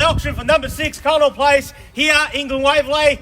auction for number 6 Connaught Place here in Glen Waverley.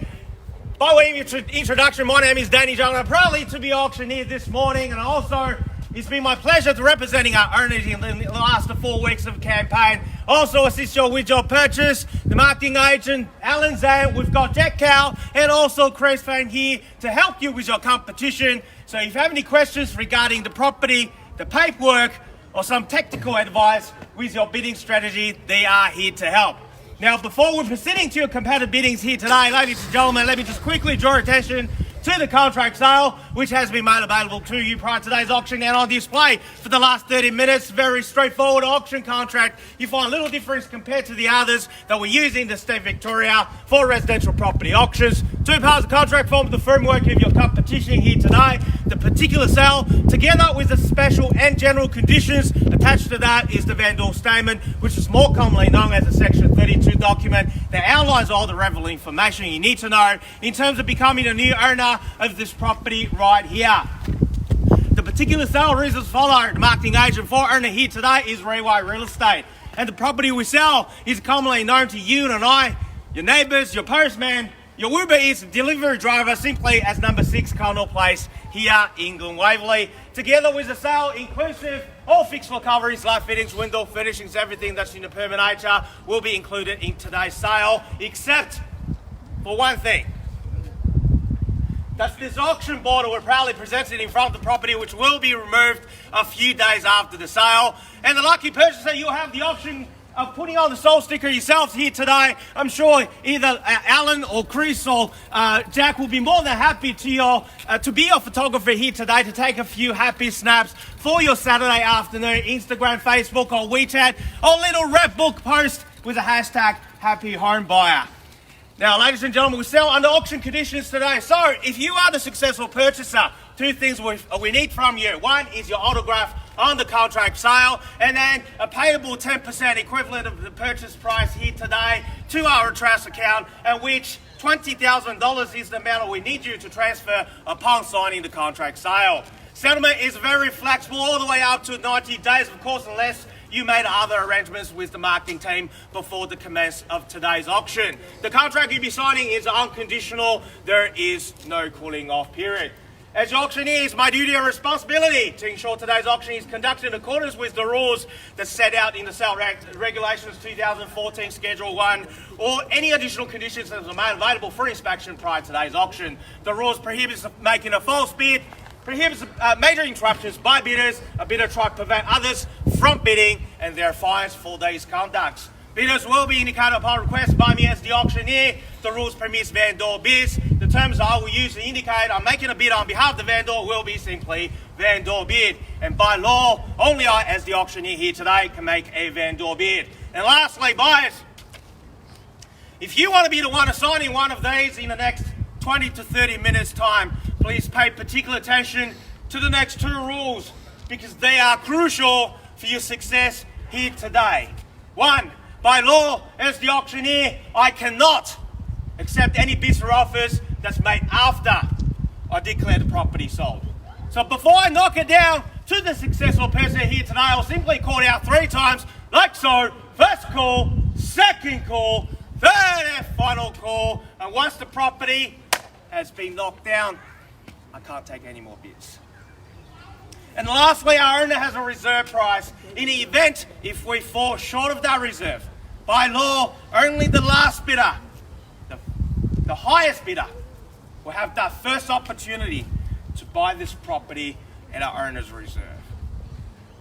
By way of introduction, my name is Zhang. I'm proudly to be auctioneer this morning, and also it's been my pleasure to representing our owners in the last 4 weeks of campaign. Also assist you with your purchase, the marketing agent, Alan Zhang, we've got Jack Cow, and also Chris Fan here to help you with your competition. So if you have any questions regarding the property, the paperwork, or some technical advice with your bidding strategy, they are here to help. Now, before we're proceeding to your competitive biddings here today, ladies and gentlemen, let me just quickly draw your attention to the contract sale, which has been made available to you prior to today's auction and on display for the last 30 minutes. Very straightforward auction contract. You find little difference compared to the others that we use in the state of Victoria for residential property auctions. 2 parts of the contract form the framework of your competition here today. The particular sale, together with the special and general conditions attached to that, is the vendor statement, which is more commonly known as a Section 32 document that outlines all the relevant information you need to know in terms of becoming a new owner of this property right here. The particular sale reads as follows. The marketing agent for owner here today is Railway Real Estate, and the property we sell is commonly known to you and I, your neighbours, your postman, your Uber Eats delivery driver, simply as number 6 Connaught Place here in Glen Waverley. Together with the sale inclusive, all fixed floor coverings, light fittings, window finishings, everything that's in the permanent nature will be included in today's sale, except for one thing. That's this auction board we're proudly presented in front of the property, which will be removed a few days after the sale. And the lucky purchaser, you'll have the option of putting on the soul sticker yourselves here today. I'm sure either Alan or Chris or Jack will be more than happy to be your photographer here today to take a few happy snaps for your Saturday afternoon Instagram, Facebook or WeChat, or little rep book post with a hashtag Happy Home Buyer. Now, ladies and gentlemen, we sell under auction conditions today. So, if you are the successful purchaser, 2 things we need from you. One is your autograph on the contract sale, and then a payable 10% equivalent of the purchase price here today to our trust account, at which $20,000 is the amount we need you to transfer upon signing the contract sale. Settlement is very flexible, all the way up to 90 days, of course, unless you made other arrangements with the marketing team before the commence of today's auction. The contract you'll be signing is unconditional. There is no cooling off period. As your auctioneer, it's my duty and responsibility to ensure today's auction is conducted in accordance with the rules that set out in the Sale Regulations 2014 Schedule 1, or any additional conditions that are made available for inspection prior to today's auction. The rules prohibits making a false bid, prohibits major interruptions by bidders. A bidder try to prevent others from bidding, and there are fines for these conducts. Bidders will be indicated upon request by me as the auctioneer. The rules permits vendor bids. The terms I will use to indicate I'm making a bid on behalf of the vendor will be simply vendor bid. And by law, only I as the auctioneer here today can make a vendor bid. And lastly, buyers, if you want to be the one assigning one of these in the next 20 to 30 minutes time, please pay particular attention to the next 2 rules, because they are crucial for your success here today. 1, by law, as the auctioneer, I cannot accept any bids or offers that's made after I declare the property sold. So before I knock it down to the successful person here today, I'll simply call it out 3 times, like so. First call, second call, third and final call. And once the property has been knocked down, I can't take any more bids. And lastly, our owner has a reserve price. In the event if we fall short of that reserve, by law, only the last bidder, the highest bidder, will have that first opportunity to buy this property at our owner's reserve.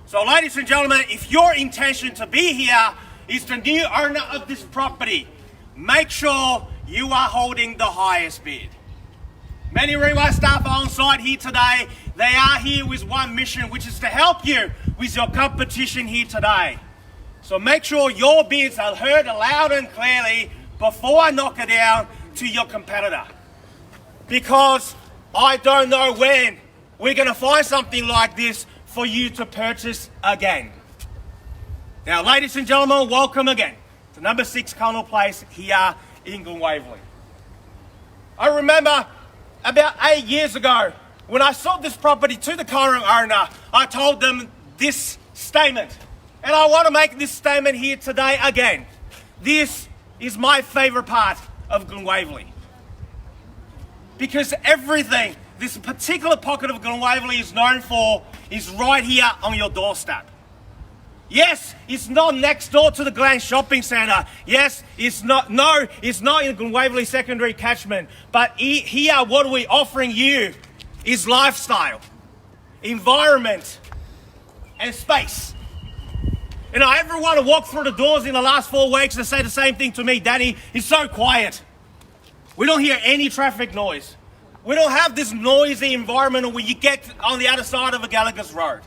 So ladies and gentlemen, if your intention to be here is the new owner of this property, make sure you are holding the highest bid. Many Railway staff are on site here today. They are here with one mission, which is to help you with your competition here today. So make sure your bids are heard loud and clearly before I knock it down to your competitor. Because I don't know when we're going to find something like this for you to purchase again. Now, ladies and gentlemen, welcome again to number 6 Connaught Place here in Glen Waverley. I remember about 8 years ago, when I sold this property to the current owner, I told them this statement. And I want to make this statement here today again. This is my favourite part of Glen Waverley. Because everything this particular pocket of Glen Waverley is known for is right here on your doorstep. Yes, it's not next door to the Glen Shopping Centre. Yes, it's not in the Glen Waverley secondary catchment. But here, what we're offering you is lifestyle, environment, and space. You know, everyone who walked through the doors in the last 4 weeks and say the same thing to me, Danny, it's so quiet. We don't hear any traffic noise. We don't have this noisy environment when you get on the other side of a Gallagher's Road.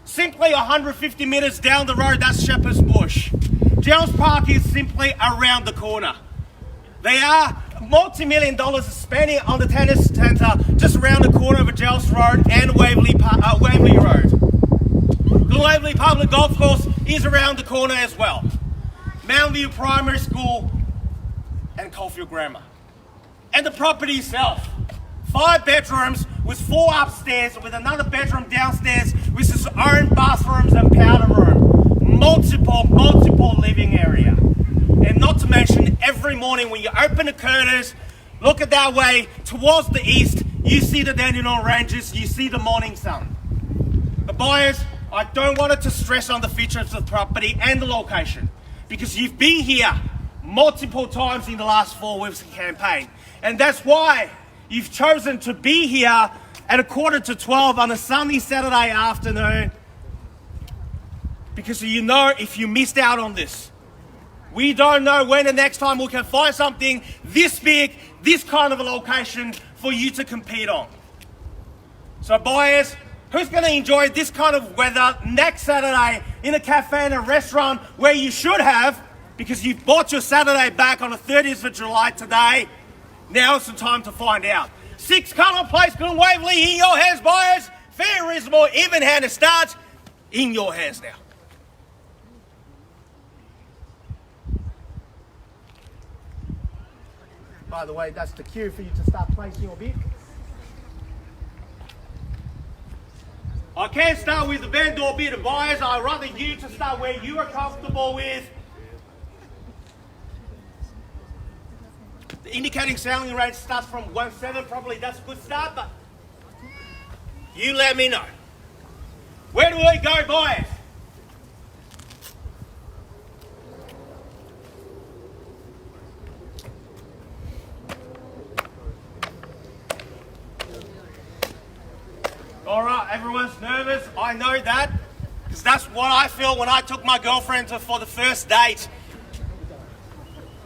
Simply 150 metres down the road, that's Shepherd's Bush. Gerald's Park is simply around the corner. They are multi-million dollars spending on the tennis centre just around the corner of Gerald's Road and Waverley Road. The Waverley Public Golf Course is around the corner as well. Mount View Primary School and Caulfield Grammar. And the property itself, 5 bedrooms with 4 upstairs with another bedroom downstairs with its own bathrooms and powder room. Multiple living area. And not to mention, every morning when you open the curtains, look at that way towards the east, you see the Dandenong Ranges, you see the morning sun. The buyers, I don't want it to stress on the features of the property and the location, because you've been here multiple times in the last 4 weeks of campaign. And that's why you've chosen to be here at 11:45 on a sunny Saturday afternoon, because you know if you missed out on this, we don't know when the next time we can find something this big, this kind of a location for you to compete on. So buyers, who's going to enjoy this kind of weather next Saturday in a cafe and a restaurant where you should have, because you've bought your Saturday back on the 30th of July today? Now is the time to find out. 6 Connaught Place, Glen Waverley, in your hands, buyers. Fair, reasonable, even-handed start in your hands now. By the way, that's the cue for you to start placing your bid. I can't start with the vendor bid of buyers. I'd rather you to start where you are comfortable with. The indicating selling rate starts from 1.7. Probably that's a good start, but you let me know. Where do we go, buyers? All right, everyone's nervous. I know that, because that's what I feel when I took my girlfriend for the first date.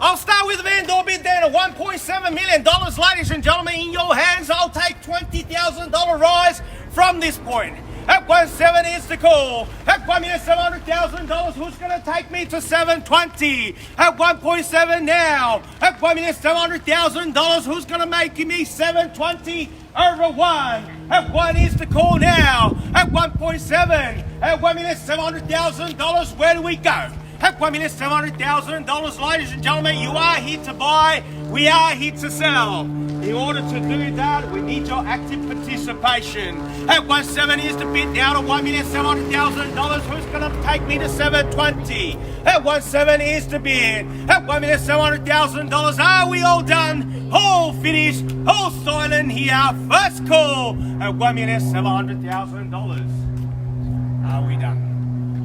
I'll start with the vendor bid then at $1.7 million, ladies and gentlemen, in your hands. I'll take $20,000 rise from this point. At 1.7 is the call. At $1,700,000, who's going to take me to 720? At 1.7 now. At $1,700,000, who's going to make me 720 over 1? At 1 is the call now. At 1.7. At $1,700,000, where do we go? At $1,700,000, ladies and gentlemen, you are here to buy, we are here to sell. In order to do that, we need your active participation. At 1.7 is the bid down at $1,700,000. Who's going to take me to 720? At 1.7 is the bid. At $1,700,000, are we all done? All finished, all silent here. First call at $1,700,000. Are we done?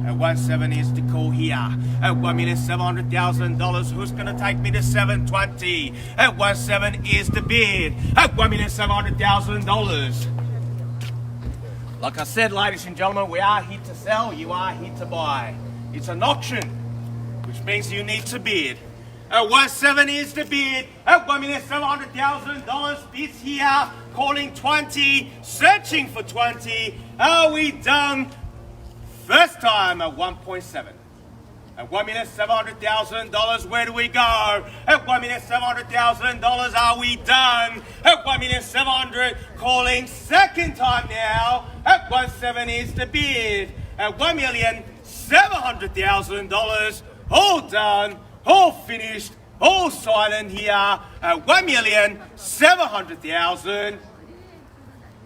At 1.7 is the call here. At $1,700,000, who's going to take me to 720? At 1.7 is the bid. At $1,700,000. Like I said, ladies and gentlemen, we are here to sell, you are here to buy. It's an auction, which means you need to bid. At 1.7 is the bid. At $1,700,000, this here, calling 20, searching for 20. Are we done? First time at 1.7. At $1,700,000, where do we go? At $1,700,000, are we done? At $1,700,000, calling second time now. At 1.7 is the bid. At $1,700,000, all done, all finished, all silent here. At $1,700,000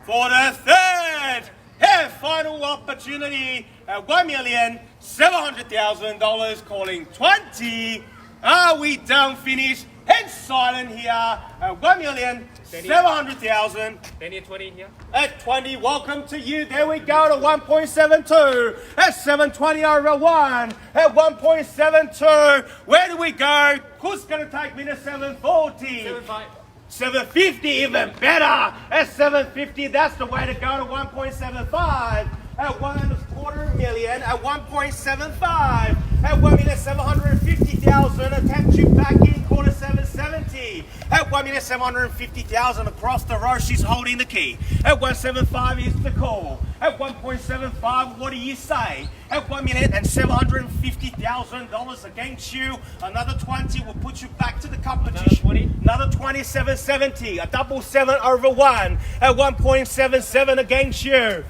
for the third and final opportunity at $1,700,000, calling 20. Are we done finished? Head silent here at 1,700,000. Then 20 here. At 20, welcome to you. There we go to 1.72. At 720 over 1. At 1.72. Where do we go? Who's going to take me to 740? 75. 750, even better. At 750, that's the way to go to 1.75. At 1.25 million, at 1.75. At 1,750,000, attempt you back in, quarter 770. At 1,750,000 across the row, she's holding the key. At 175 is the call. At 1.75, what do you say? At $1,750,000 against you, another 20 will put you back to the competition. Another 20, 770, a double 7 over 1. At 1.77 against you.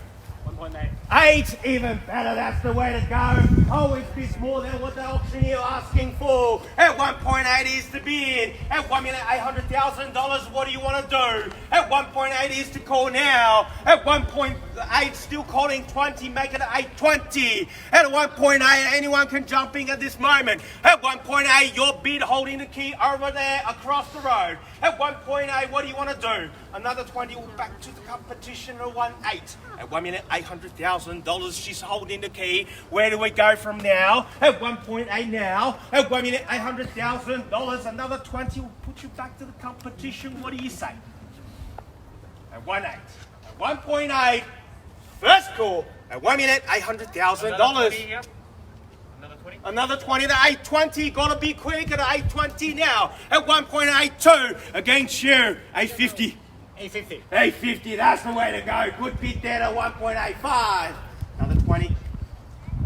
1.8. 8, even better, that's the way to go. Always bids more than what the auctioneer asking for. At 1.8 is the bid. At $1,800,000, what do you want to do? At 1.8 is to call now. At 1.8, still calling 20, make it 820. At 1.8, anyone can jump in at this moment. At 1.8, your bid holding the key over there across the road. At 1.8, what do you want to do? Another 20 will back to the competition at 1.8. At $1,800,000, she's holding the key. Where do we go from now? At 1.8 now. At $1,800,000, another 20 will put you back to the competition. What do you say? At 1.8. At 1.8, first call. At $1,800,000. Another 20 to 820. Gotta be quick at 820 now. At 1.82 against you. 850. 850. 850, that's the way to go. Good bid there to 1.85. Another 20.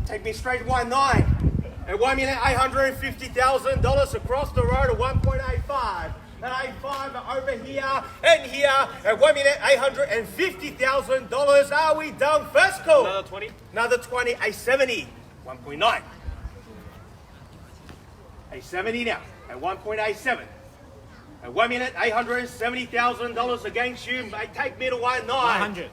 Take me straight to 1.9. At $1,850,000 across the road at 1.85. At 85 over here and here at $1,850,000. Are we done? First call. Another 20. Another 20. 870. 1.9. 870 now. At 1.87. At $1,870,000 against you, take me to 1.9. 100.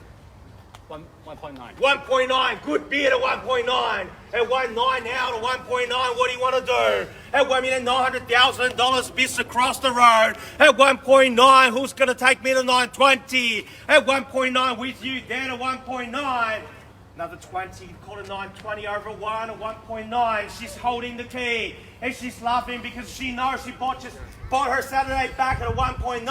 1.9. 1.9, good bid at 1.9. At 1.9 now to 1.9, what do you want to do? At $1,900,000 bids across the road. At 1.9, who's going to take me to 920? At 1.9 with you, then at 1.9. Another 20, call it 920 over 1 at 1.9. She's holding the key and she's laughing because she knows she bought her Saturday back at a 1.9.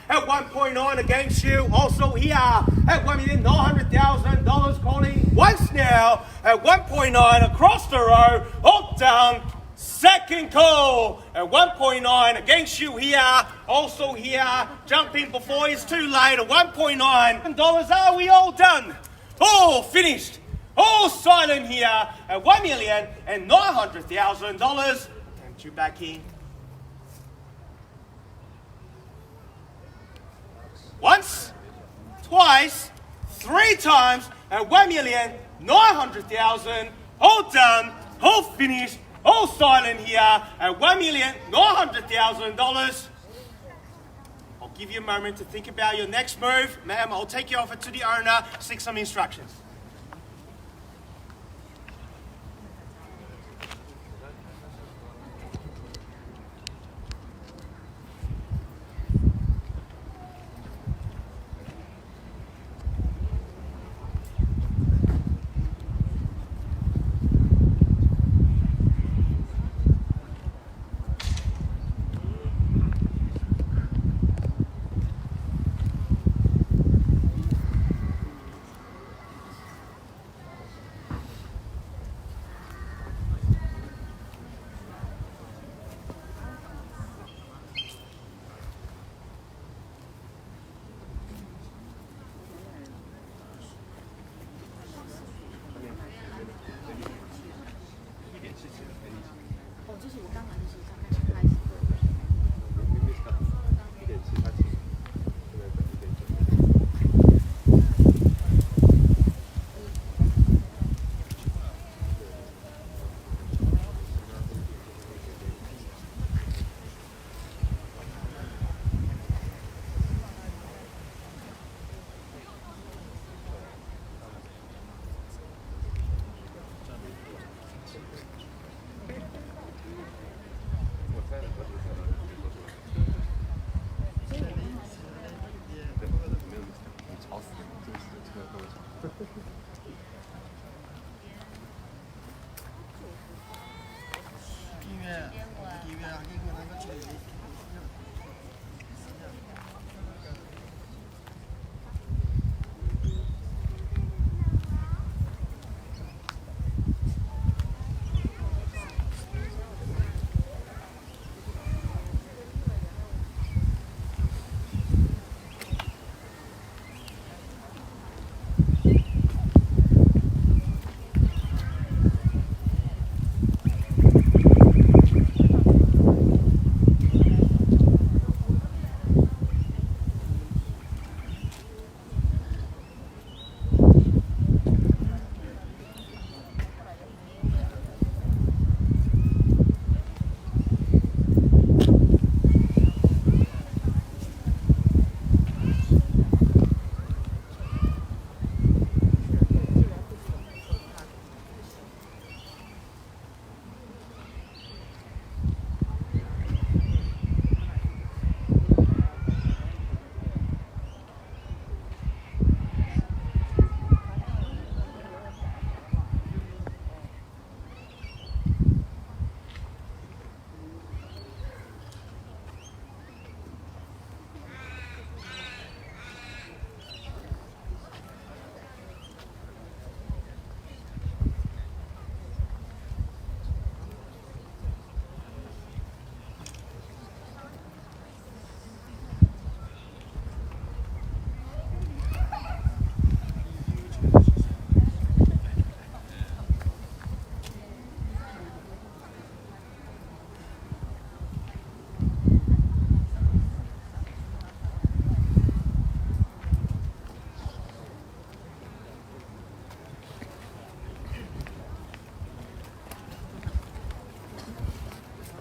At 1.9 against you, also here at $1,900,000 calling once now. At 1.9 across the row, all down. Second call at 1.9 against you here, also here, jumping before it's too late at $1.9. Are we all done? All finished, all silent here at $1,900,000. And you back in. Once, twice, 3 times at $1,900,000. All done, all finished, all silent here at $1,900,000. I'll give you a moment to think about your next move. Ma'am, I'll take you over to the owner, seek some instructions.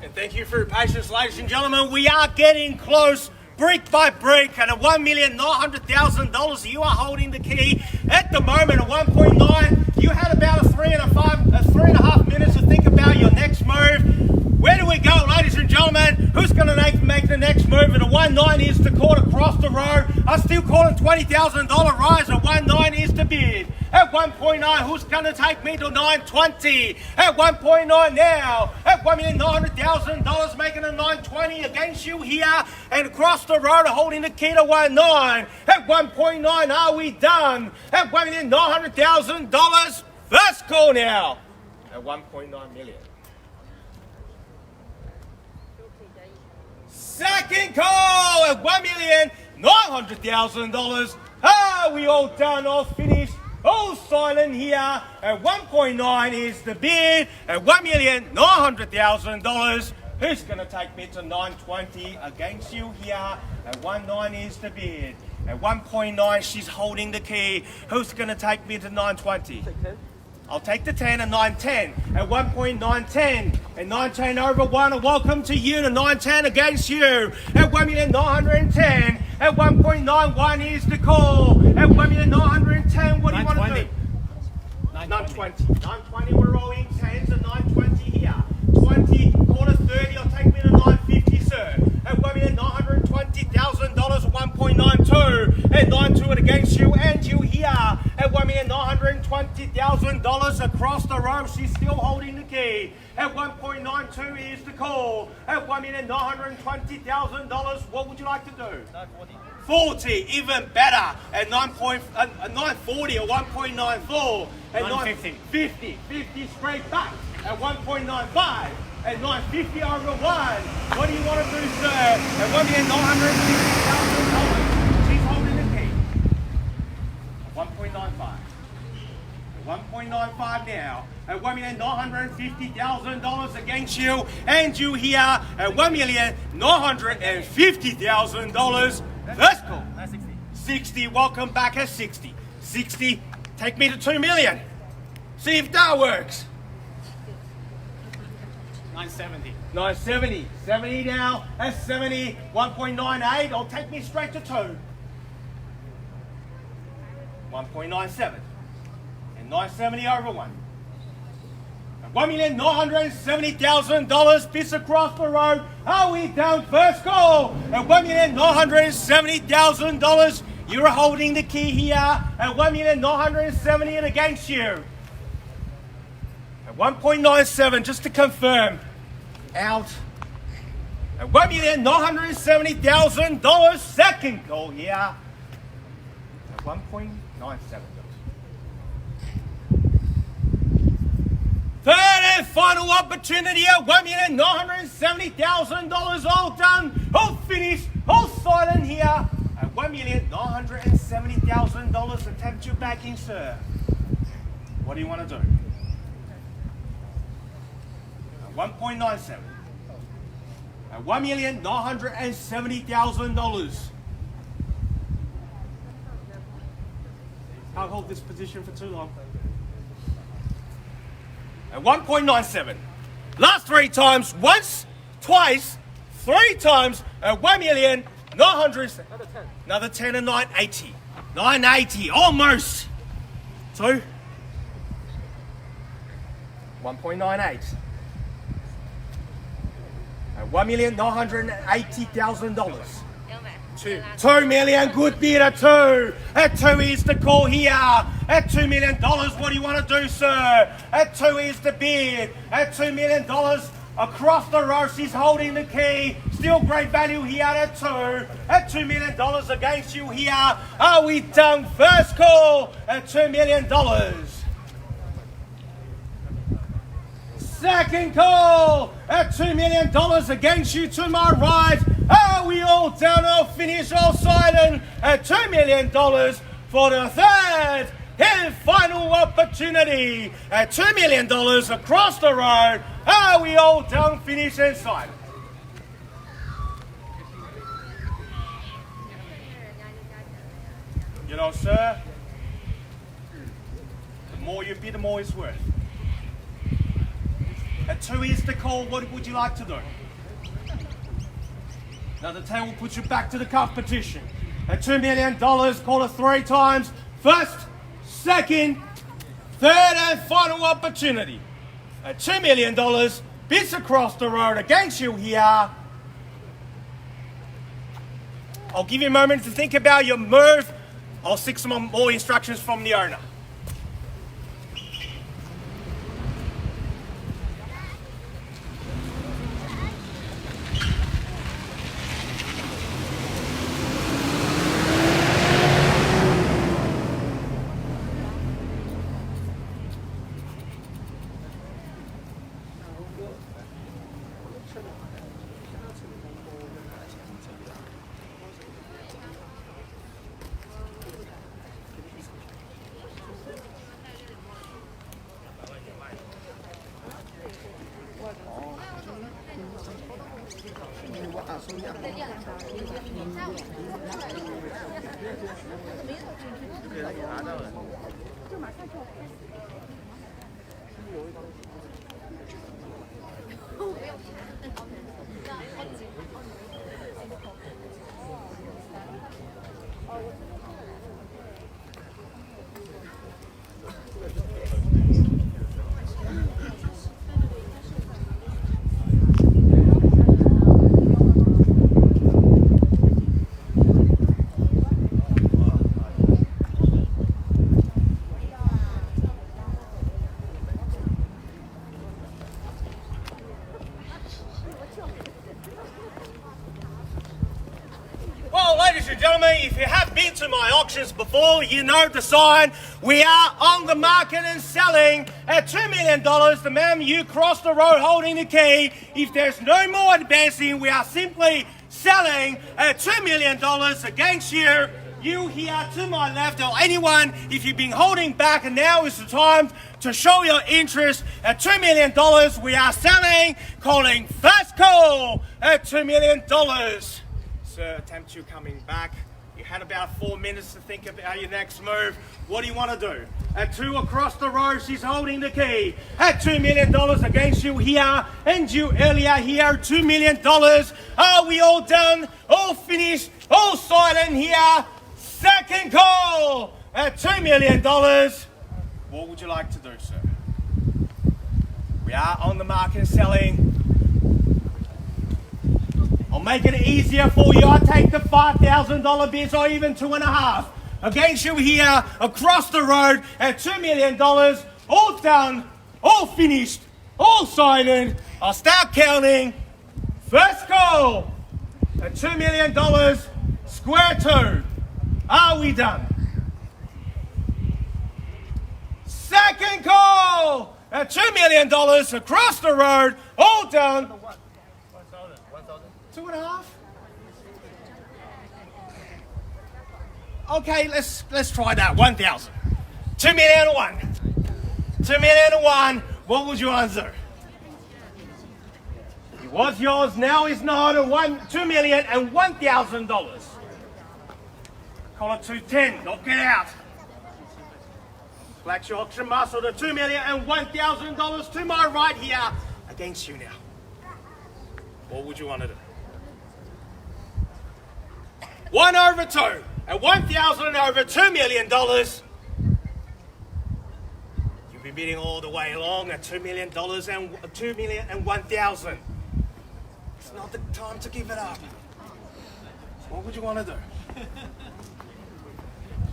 And thank you for your patience, ladies and gentlemen. We are getting close, brick by brick, and at $1,900,000, you are holding the key. At the moment, at 1.9, you had about three and a half minutes to think about your next move. Where do we go, ladies and gentlemen? Who's going to make the next move? At a 1.9 is the call across the road. I still call it $20,000 rise. At 1.9 is the bid. At 1.9, who's going to take me to 920? At 1.9 now, at $1,900,000, making a 920 against you here, and across the road, holding the key to 1.9. At 1.9, are we done? At $1,900,000, first call now. At 1.9 million. Second call at $1,900,000. Are we all done, all finished? All silent here. At 1.9 is the bid. At $1,900,000. Who's going to take me to 920 against you here? At 1.9 is the bid. At 1.9, she's holding the key. Who's going to take me to 920? I'll take the 10 and 910 at 1.910 and 910 over 1, and welcome to you to 910 against you at 1,910 at 1.91 is the call at 1,910. What do you want to do? 920. 920, we're rolling 10s and 920 here. 20, quarter 30, I'll take me to 950, sir. At $1,920,000 at 1.92 and 92 it against you and you here at $1,920,000 across the road. She's still holding the key. At 1.92 is the call. At $1,920,000, what would you like to do? 40, even better. At 940 or 1.94 at 950. 50 straight back at 1.95. At 950 over 1. What do you want to do, sir? At $1,950,000. She's holding the key. 1.95. 1.95 now. At $1,950,000 against you and you here at $1,950,000. First call. 60. Welcome back at 60. 60. Take me to 2 million. See if that works. 970. 970. 70 now. That's 70. 1.98. I'll take me straight to 2. 1.97. And 970 over 1. $1,970,000. Piss across the road. Are we down? First call. At $1,970,000. You're holding the key here. At $1,970,000 and against you. 1.97, just to confirm, out at $1,970,000. Second call here at 1.97. Third and final opportunity at $1,970,000. All done, all finished, all silent here at $1,970,000. Attempt your backing, sir. What do you want to do? 1.97 at $1,970,000. Can't hold this position for too long. At 1.97. Last 3 times, once, twice, 3 times at $1,900,000. Another 10 and 980. 980, almost. 2. 1.98. At $1,980,000. 2 million, good bid at 2. At 2 is the call here. At $2 million, what do you want to do, sir? At 2 is the bid. At $2 million across the road, she's holding the key. Still great value here at 2. At $2 million against you here. Are we done? First call at $2 million. Second call at $2 million against you to my right. Are we all down, all finished, all silent at $2 million for the third and final opportunity at $2 million across the road. Are we all done, finished and silent? You know, sir, the more you bid, the more it's worth. At 2 is the call. What would you like to do? Now the 10 will put you back to the competition. At $2 million, call it 3 times. First, second, third and final opportunity. At $2 million, bits across the road against you here. I'll give you a moment to think about your move. I'll seek some more instructions from the owner. Well, ladies and gentlemen, if you have been to my auctions before, you know the sign. We are on the market and selling at $2 million. The man, you cross the road holding the key. If there's no more advancing, we are simply selling at $2 million against you. You here to my left, or anyone, if you've been holding back, and now is the time to show your interest. At $2 million, we are selling, calling first call at $2 million. Sir, attempt you coming back. You had about 4 minutes to think about your next move. What do you want to do? At 2 across the road, she's holding the key. At $2 million against you here, and you earlier here, $2 million. Are we all done? All finished? All silent here? Second call at $2 million. What would you like to do, sir? We are on the market selling. I'll make it easier for you. I'll take the $5,000 bids, or even 2.5. Against you here, across the road at $2 million. All done, all finished, all silent. I'll start counting. First call at $2 million, square 2. Are we done? Second call at $2 million, across the road, all done. 2.5. Okay, let's try that. 1,000. 2 million and 1. 2 million and 1. What would you answer? It was yours. Now it's not. $2 million and $1,000. Call it 210. Knock it out. Flex your auction muscle to $2 million and $1,000 to my right here against you now. What would you want to do? 1 over 2 and 1,000 over $2 million. You'll be bidding all the way along at $2 million and $2 million and 1,000. It's not the time to give it up. What would you want to do?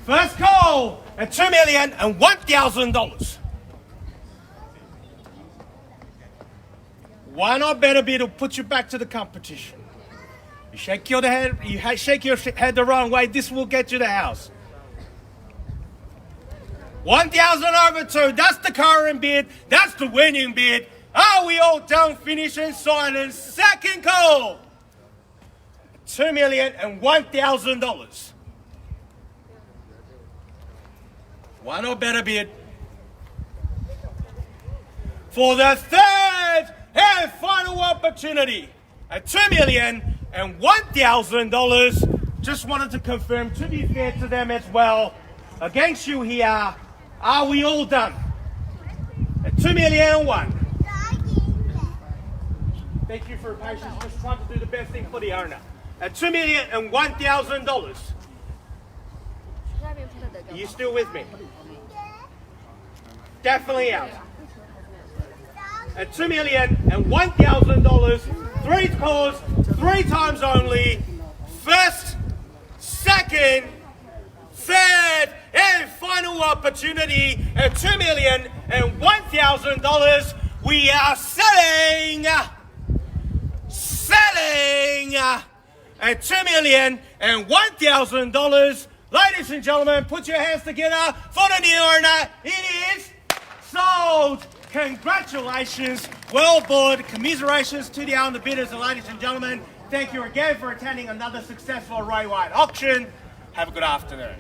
First call at $2 million and $1,000. Why not better bid will put you back to the competition? You shake your head the wrong way, this will get you the house. 1,000 over 2, that's the current bid, that's the winning bid. Are we all done, finished and silent? Second call. $2 million and $1,000. One or better bid. For the third and final opportunity at $2 million and $1,000. Just wanted to confirm, to be fair to them as well, against you here, are we all done? At $2 million and 1. Thank you for your patience. Just trying to do the best thing for the owner. At $2,001,000. Are you still with me? Definitely out. At $2,001,000, 3 calls, 3 times only. First, second, third, and final opportunity at $2,001,000. We are selling at $2,001,000. Ladies and gentlemen, put your hands together for the new owner. It is sold. Congratulations, well bought. Commiserations to the owner bidders. And ladies and gentlemen, thank you again for attending another successful Ray White auction. Have a good afternoon.